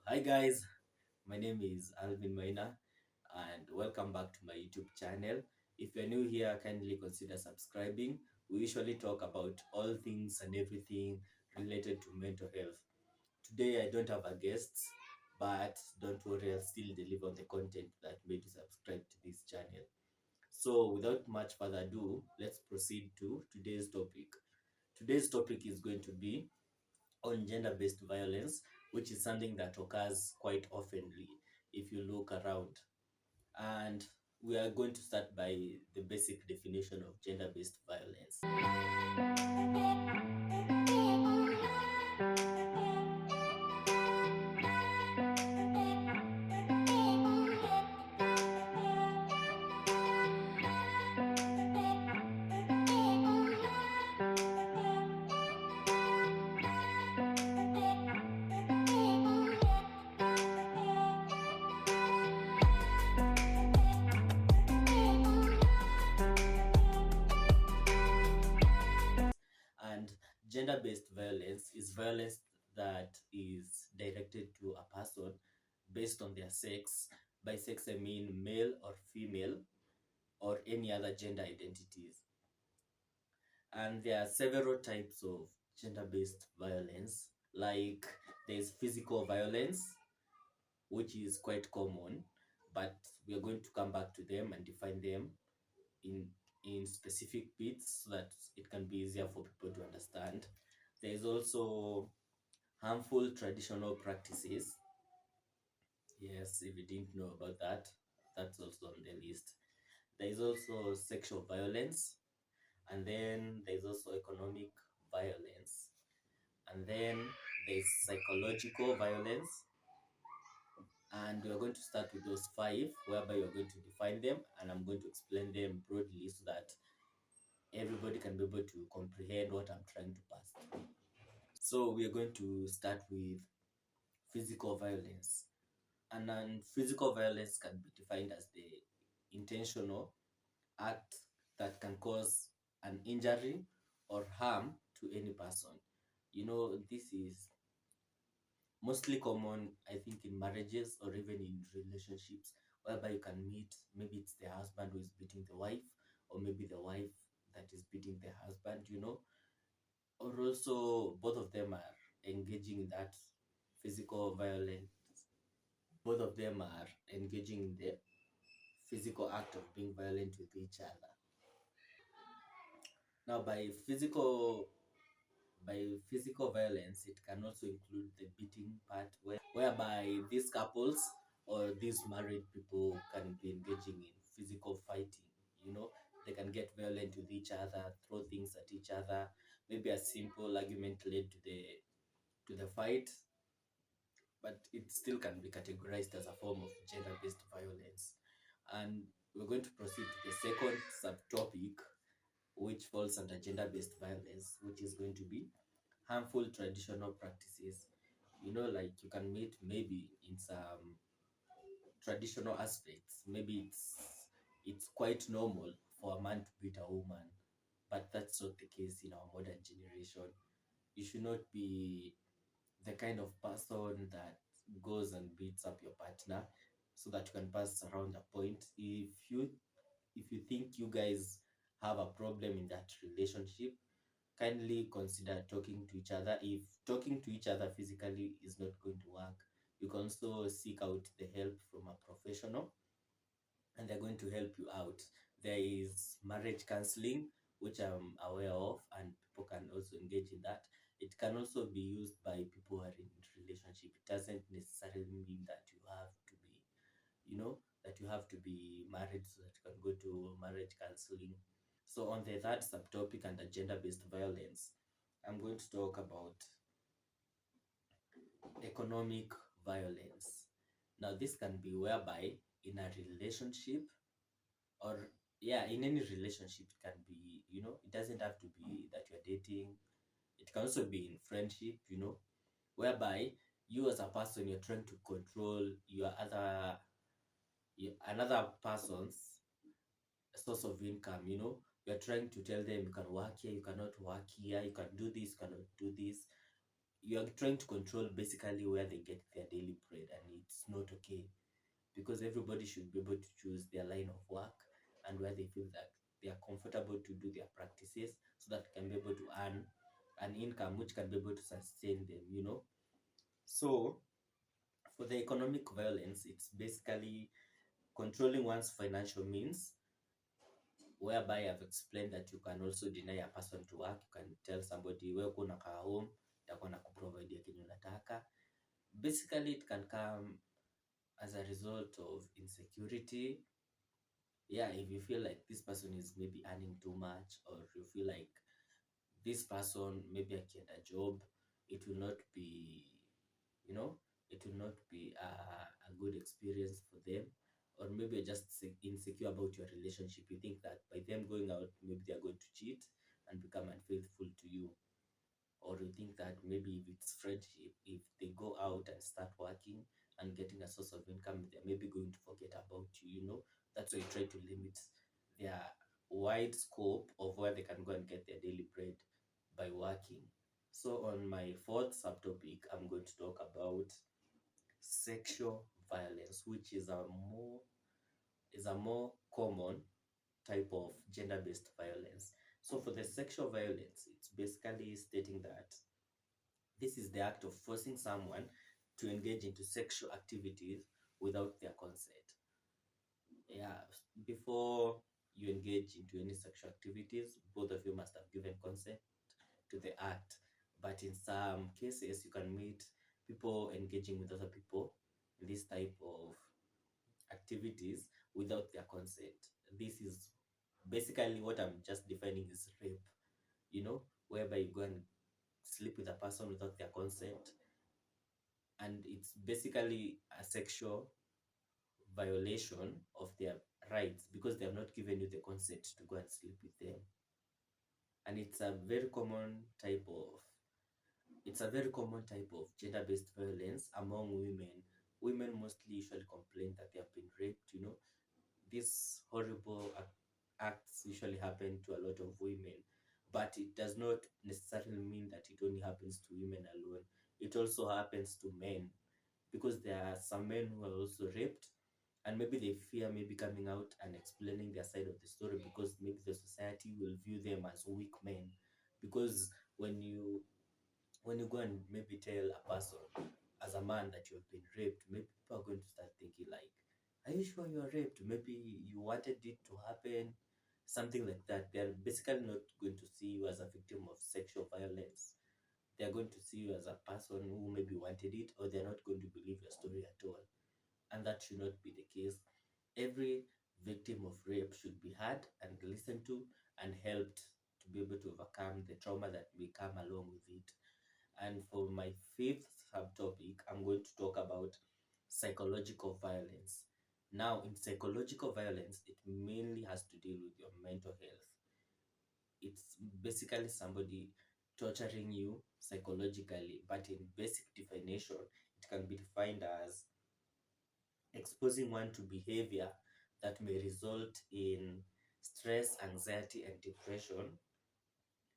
Hi guys, my name is Alvin Maina and welcome back to my YouTube channel. If you're new here, kindly consider subscribing. We usually talk about all things and everything related to mental health. Today I don't have a guest, but don't worry, I'll still deliver the content that made you subscribe to this channel. So without much further ado, let's proceed to today's topic. Today's topic is going to be on gender-based violence, which is something that occurs quite oftenly if you look around. And we are going to start by the basic definition of gender-based violence. And gender-based violence is violence that is directed to a person based on their sex. By sex, I mean male or female or any other gender identities. And there are several types of gender-based violence. Like there's physical violence, which is quite common, but we are going to come back to them and define them in specific bits so that it can be easier for people to understand. There is also harmful traditional practices. Yes, if you didn't know about that, that's also on the list. There is also sexual violence, and then there's also economic violence, and then there's psychological violence. And we're going to start with those five, whereby you're going to define them, and I'm going to explain them broadly so that everybody can be able to comprehend what I'm trying to pass through. So we are going to start with physical violence. And then physical violence can be defined as the intentional act that can cause an injury or harm to any person. This is mostly common, I think, in marriages or even in relationships, whereby you can meet, maybe it's the husband who is beating the wife, or maybe the wife that is beating the husband, or also both of them are engaging in that physical violence. Both of them are engaging in the physical act of being violent with each other. Now, by physical violence, it can also include the beating part, whereby these couples or these married people can be engaging in physical fighting. They can get violent with each other, throw things at each other. Maybe a simple argument led to the fight, but it still can be categorized as a form of gender-based violence. And we're going to proceed to the second subtopic, which falls under gender-based violence, which is going to be harmful traditional practices. Like you can meet maybe in some traditional aspects. Maybe it's quite normal for a man to beat a woman, but that's not the case in our modern generation. You should not be the kind of person that goes and beats up your partner so that you can pass around a point. If you think you guys have a problem in that relationship, kindly consider talking to each other. If talking to each other physically is not going to work, you can also seek out the help from a professional, and they're going to help you out. There is marriage counseling, which I'm aware of, and people can also engage in that. It can also be used by people who are in relationship. It doesn't necessarily mean that you have to be married so that you can go to marriage counseling. So on the third subtopic under gender-based violence, I'm going to talk about economic violence. Now, this can be whereby in a relationship, or yeah, in any relationship, it can be, it doesn't have to be that you're dating. It can also be in friendship, whereby you as a person, you're trying to control another person's source of income. You're trying to tell them you can work here, you cannot work here, you can do this, you cannot do this. You're trying to control basically where they get their daily it's not okay, because everybody should be able to choose their line of work and where they feel that they are comfortable to do their practices, so that can be able to earn an income which can be able to sustain them, you know. So for the economic violence, it's basically controlling one's financial means, whereby I've explained that you can also deny a person to work. You can tell somebody, wewe kuna kaa home, nitakuwa nakuprovidea kenye unataka. Basically, it can come as a result of insecurity. Yeah, if you feel like this person is maybe earning too much, or you feel like this person maybe akienda job, it will not be, you know, it will not be a good experience for them. Or maybe you're just insecure about your relationship. You think that by them going out, maybe they're going to cheat and become unfaithful to you. Or you think that maybe if it's friendship, if they go out and start working and getting a source of income, they're maybe going to forget about you, you know. That's why you try to limit their wide scope of where they can go and get their daily bread by working. So on my fourth subtopic, I'm going to talk about sexual violence, which is a more common type of gender-based violence. So for the sexual violence, it's basically stating that this is the act of forcing someone to engage into sexual activities without their consent. Yeah, before you engage into any sexual activities, both of you must have given consent to the act. But in some cases, you can meet people engaging with other people in this type of activities without their consent. This is basically what I'm just defining is rape, you know, whereby you go and sleep with a person without their consent, and it's basically a sexual violation of their rights because they have not given you the consent to go and sleep with them. And it's a very common type of gender-based violence among women. Women mostly usually complain that they have been raped, you know. These horrible acts usually happen to a lot of women, but it does not necessarily mean that it only happens to women alone. It also happens to men, because there are some men who are also raped, and maybe they fear maybe coming out and explaining their side of the story, because maybe the society will view them as weak men. Because when you go and maybe tell a person as a man that you have been raped, maybe people are going to start thinking like, are you sure you are raped? Maybe you wanted it to happen, something like that. They are basically not going to see you as a victim of sexual violence. They are going to see you as a person who maybe wanted it, or they're not going to believe your story at all. And that should not be the case. Every victim of rape should be heard and listened to and helped to be able to overcome the trauma that may come along with it. And for my fifth subtopic, I'm going to talk about psychological violence. Now, in psychological violence, it mainly has to deal with your mental health. It's basically somebody torturing you psychologically, but in basic definition, it can be defined as exposing one to behavior that may result in stress, anxiety, and depression.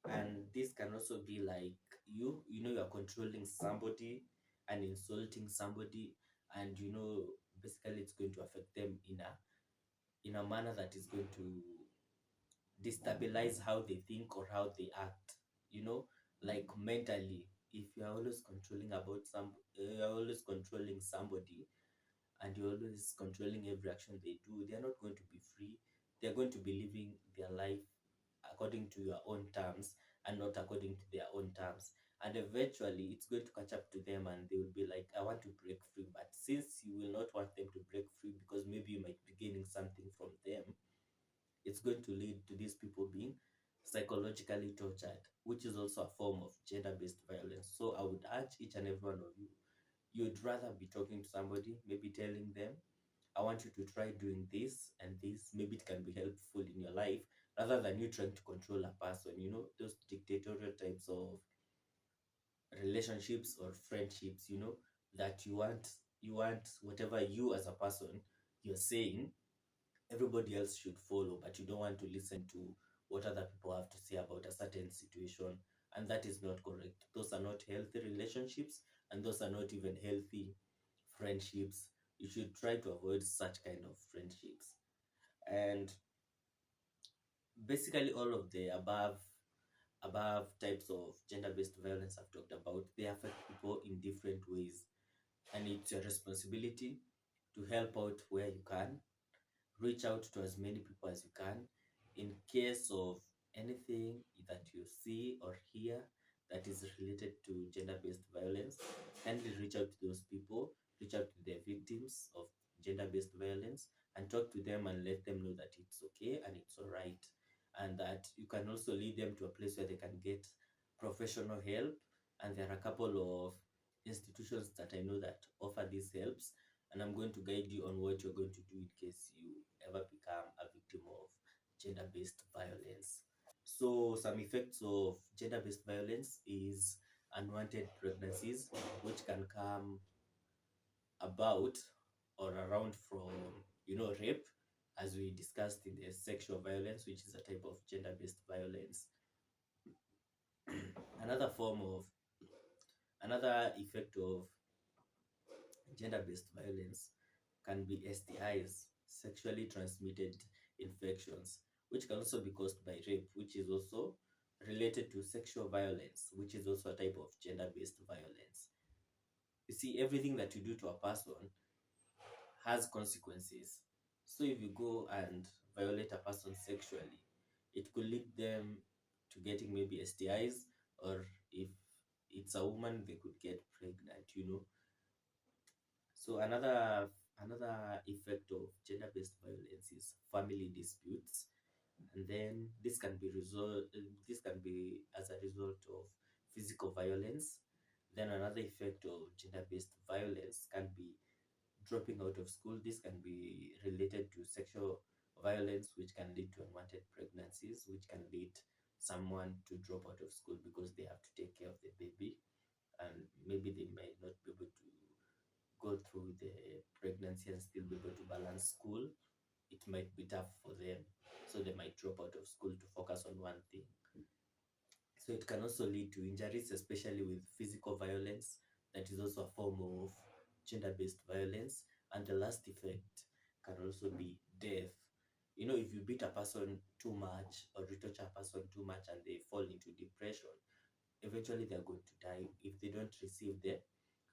And this can also be like you know, you're controlling somebody and insulting somebody, and you know, basically it's going to affect them in a manner that is going to destabilize how they think or how they act, you know, like mentally. If you're always controlling about you're always controlling somebody, and you're always controlling every action they do, they're not going to be free. They're going to be living their life according to your own terms and not according to their own terms. And eventually, it's going to catch up to them, and they will be like, I want to break free. But since you will not want them to break free because maybe you might be gaining something from them, it's going to lead to these people being psychologically tortured, which is also a form of gender based violence. So I would urge each and every one of you, you'd rather be talking to somebody, maybe telling them, I want you to try doing this and this, maybe it can be helpful in your life, rather than you trying to control a person, you know, those dictatorial types of relationships or friendships, you know, that you want whatever you as a person you're saying everybody else should follow, but you don't want to listen to what other people have to say about a certain situation. And that is not correct. Those are not healthy relationships, and those are not even healthy friendships You should try to avoid such kind of friendships. And basically all of the above types of gender-based violence I've talked about, they affect people in different ways, and it's your responsibility to help out where you can, reach out to as many people as you can. In case of anything that you see or hear that is related to gender-based violence, kindly reach out to those people, reach out to the victims of gender-based violence, and talk to them and let them know that it's okay and it's all right, and that you can also lead them to a place where they can get professional help. And there are a couple of institutions that I know that offer these helps, and I'm going to guide you on what you're going to do in case you ever become a victim of gender based violence. So, some effects of gender based violence is unwanted pregnancies, which can come about or around from, rape, as we discussed in the sexual violence, which is a type of gender based violence. Another form of, another effect of gender-based violence can be STIs, sexually transmitted infections, which can also be caused by rape, which is also related to sexual violence, which is also a type of gender-based violence. You see, everything that you do to a person has consequences. So if you go and violate a person sexually, it could lead them to getting maybe STIs, or if it's a woman, they could get pregnant. So another effect of gender-based violence is family disputes, and then this can be resolved. This can be as a result of physical violence. Then another effect of gender-based violence can be dropping out of school. This can be related to sexual violence, which can lead to unwanted pregnancies, which can lead someone to drop out of school because they have to take care of the baby, and maybe they might not be able to go through the pregnancy and still be able to balance school. It might be tough for them. So they might drop out of school to focus on one thing. So it can also lead to injuries, especially with physical violence. That is also a form of gender based violence. And the last effect can also be death. If you beat a person too much or you torture a person too much and they fall into depression, eventually they're going to die if they don't receive the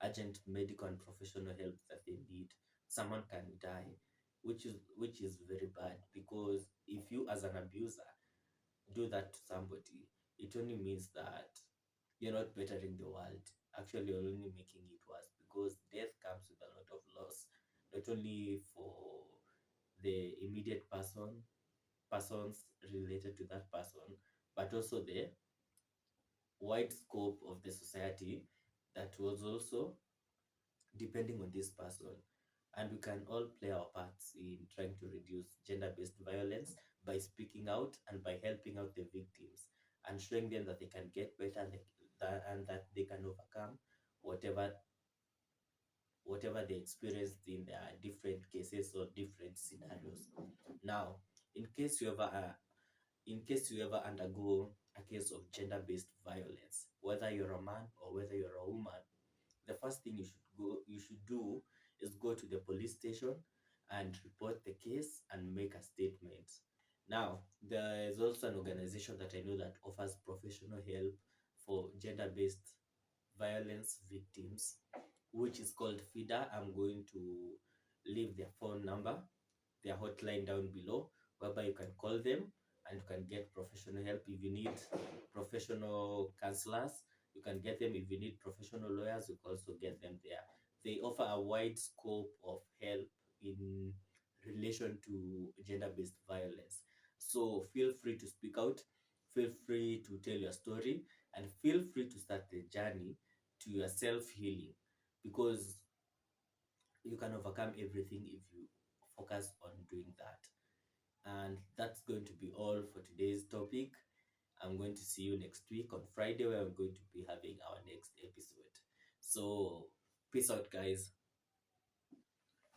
urgent medical and professional help that they need. Someone can die, which is very bad, because if you as an abuser do that to somebody, it only means that you're not bettering the world. Actually, you're only making it worse, because death comes with a lot of loss, not only for the immediate persons related to that person, but also the wide scope of the society that was also depending on this person. And we can all play our parts in trying to reduce gender based violence by speaking out and by helping out the victims and showing them that they can get better, and that they can overcome whatever whatever they experienced in their different cases or different scenarios. Now, in case you ever undergo a case of gender-based violence, whether you're a man or whether you're a woman, the first thing you should do is go to the police station and report the case and make a statement. Now, there is also an organization that I know that offers professional help for gender-based violence victims, which is called FIDA. I'm going to leave their phone number, their hotline down below, whereby you can call them and you can get professional help. If you need professional counselors, you can get them. If you need professional lawyers, you can also get them there. They offer a wide scope of help in relation to gender based violence. So feel free to speak out, feel free to tell your story, and feel free to start the journey to your self healing, because you can overcome everything if you focus on doing that. And that's going to be all for today's topic. I'm going to see you next week on Friday, where I'm going to be having our next episode. So, peace out, guys.